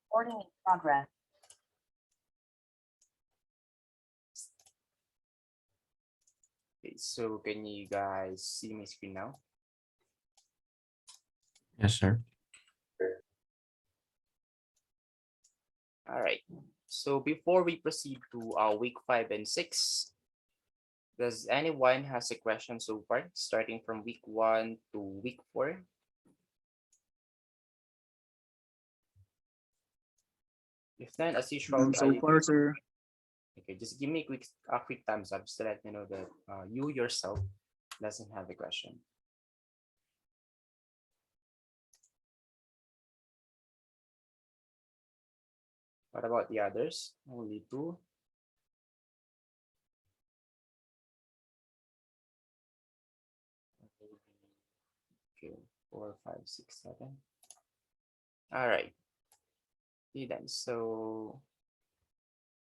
Recording in progress. Okay, so can you guys see my screen now? Yes, sir. All right. So before we proceed to week 5 and 6, does anyone has a question so far, starting from week 1 to week 4? If not, as usual, None so you far, sir. okay, just give me a quick thumbs up so that you know that you yourself doesn't have a question. What about the others? Only two. Okay, 4, 5, 6, 7. All right. Okay then. So,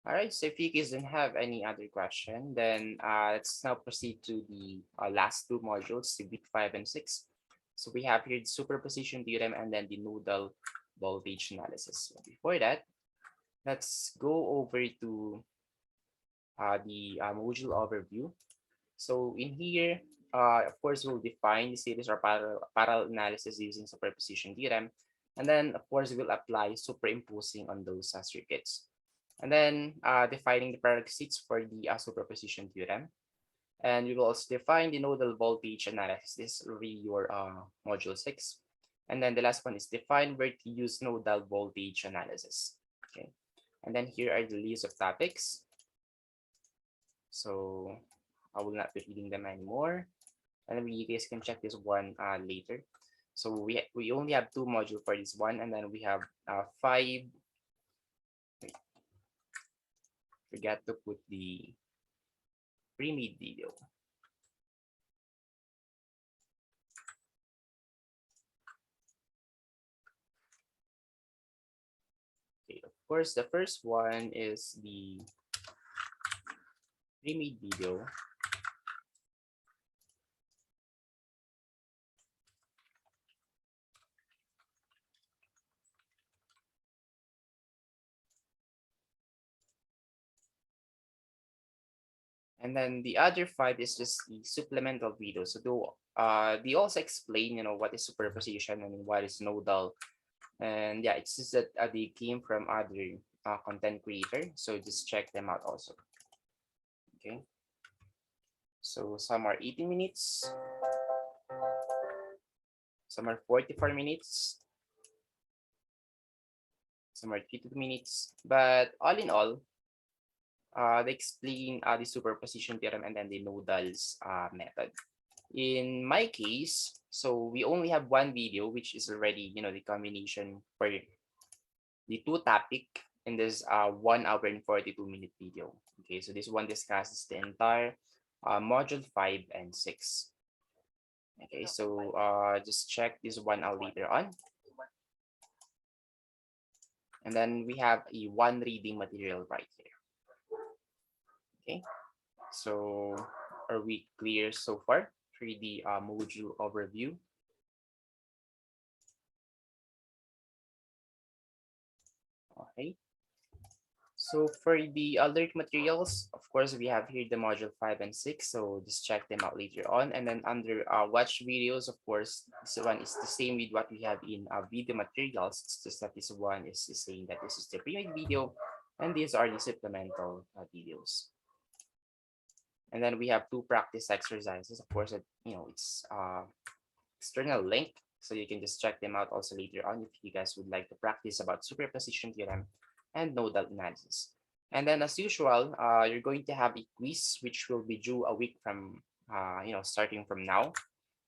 all right. So if you guys don't have any other question, then let's now proceed to the last two modules, the week 5 and 6. So we have here the superposition theorem and then the nodal voltage analysis. So before that, let's go over to the module overview. So in here, of course, we'll define the series or parallel analysis using superposition theorem. And then, of course, we'll apply superimposing on those circuits. And then defining the prerequisites for the superposition theorem. And we will also define the nodal voltage analysis. This will be your module 6. And then the last one is define where to use nodal voltage analysis. Okay. And then here are the list of topics. So I will not be reading them anymore. And you guys can check this one later. So we only have two modules for this one, and then we have five. Wait, forgot to put the pre-made video. Okay, of course, the first one is the pre-made video. And then the other five is just the supplemental video. So they also explain, what is superposition and what is nodal. And yeah, it's just that they came from other content creator. So just check them out also. Okay. So some are 80 minutes, some are 44 minutes, some are 52 minutes. But all in all, they explain the superposition theorem and then the nodals method. In my case, so we only have one video, which is already, the combination for the two topic in this 1 hour and 42-minute video. Okay, so this one discusses the entire module 5 and 6. Okay, so just check this one out later on. And then we have a one reading material right here. Okay, so are we clear so far for the module overview? Okay. So for the alert materials, of course, we have here the module 5 and 6. So just check them out later on. And then under watch videos, of course, this one is the same with what we have in video materials. It's just that this one is saying that this is the pre-made video, and these are the supplemental videos. And then we have two practice exercises. Of course, it's external link, so you can just check them out also later on if you guys would like to practice about superposition theorem and nodal analysis. And then as usual, you're going to have a quiz which will be due a week from, starting from now.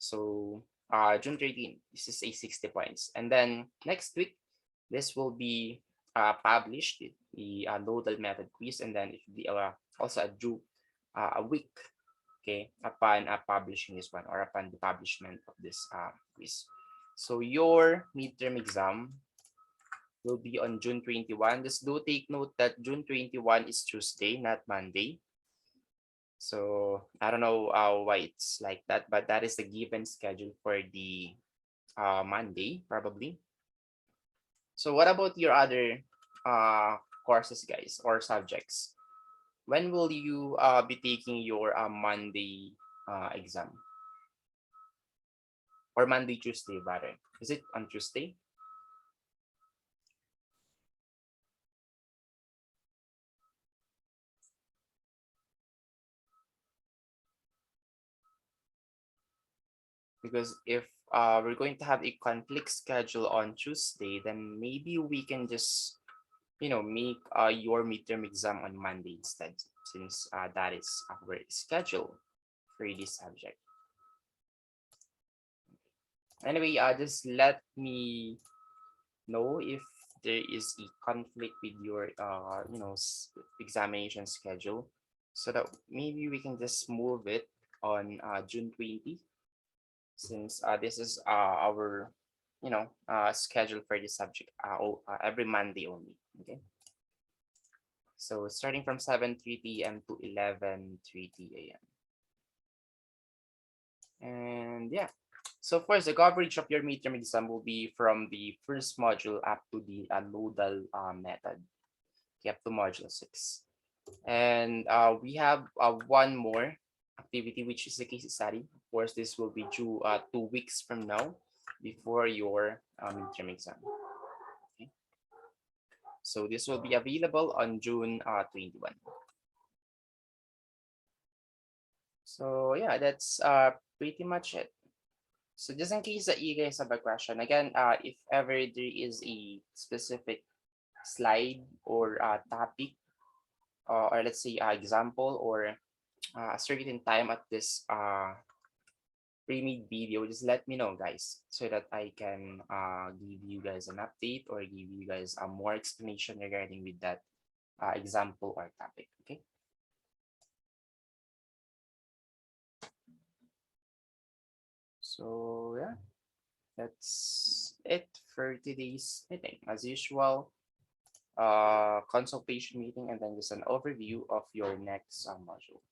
So June 13th, this is a 60 points. And then next week, this will be published, the nodal method quiz, and then it will be also due a week, okay, upon publishing this one or upon the publishment of this quiz. So your midterm exam will be on June 21. Just do take note that June 21 is Tuesday, not Monday. So I don't know why it's like that, but that is the given schedule for the Monday, probably. So what about your other courses, guys, or subjects? When will you be taking your Monday exam? Or Monday, Tuesday, rather? Is it on Tuesday? Because if we're going to have a conflict schedule on Tuesday, then maybe we can just, make your midterm exam on Monday instead, since that is our schedule for this subject. Anyway, just let me know if there is a conflict with your, examination schedule, so that maybe we can just move it on June 20, since this is our, schedule for this subject every Monday only. Okay. So starting from 7:30 p.m. to 11:30 a.m. And yeah, so of course the coverage of your midterm exam will be from the first module up to the nodal method, up to module 6. And we have one more activity, which is the case study. Of course, this will be due 2 weeks from now, before your midterm exam. Okay. So this will be available on June 21. So yeah, that's pretty much it. So just in case that you guys have a question, again, if ever there is a specific slide or topic, or let's say example, or a certain time at this pre-made video, just let me know, guys, so that I can give you guys an update or give you guys a more explanation regarding with that example or topic. Okay. So yeah, that's it for today's meeting. As usual, consultation meeting, and then just an overview of your next module.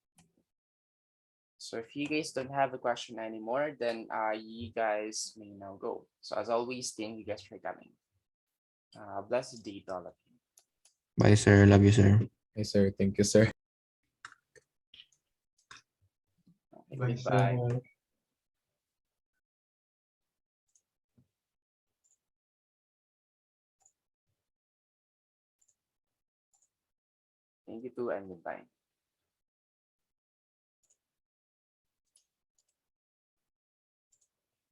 So if you guys don't have a question anymore, then you guys may now go. So as always, thank you guys for coming. Blessed day to all of you. Bye, sir. Love you, sir. Yes, sir. Thank you, sir. Okay, goodbye. Thank you too, and goodbye.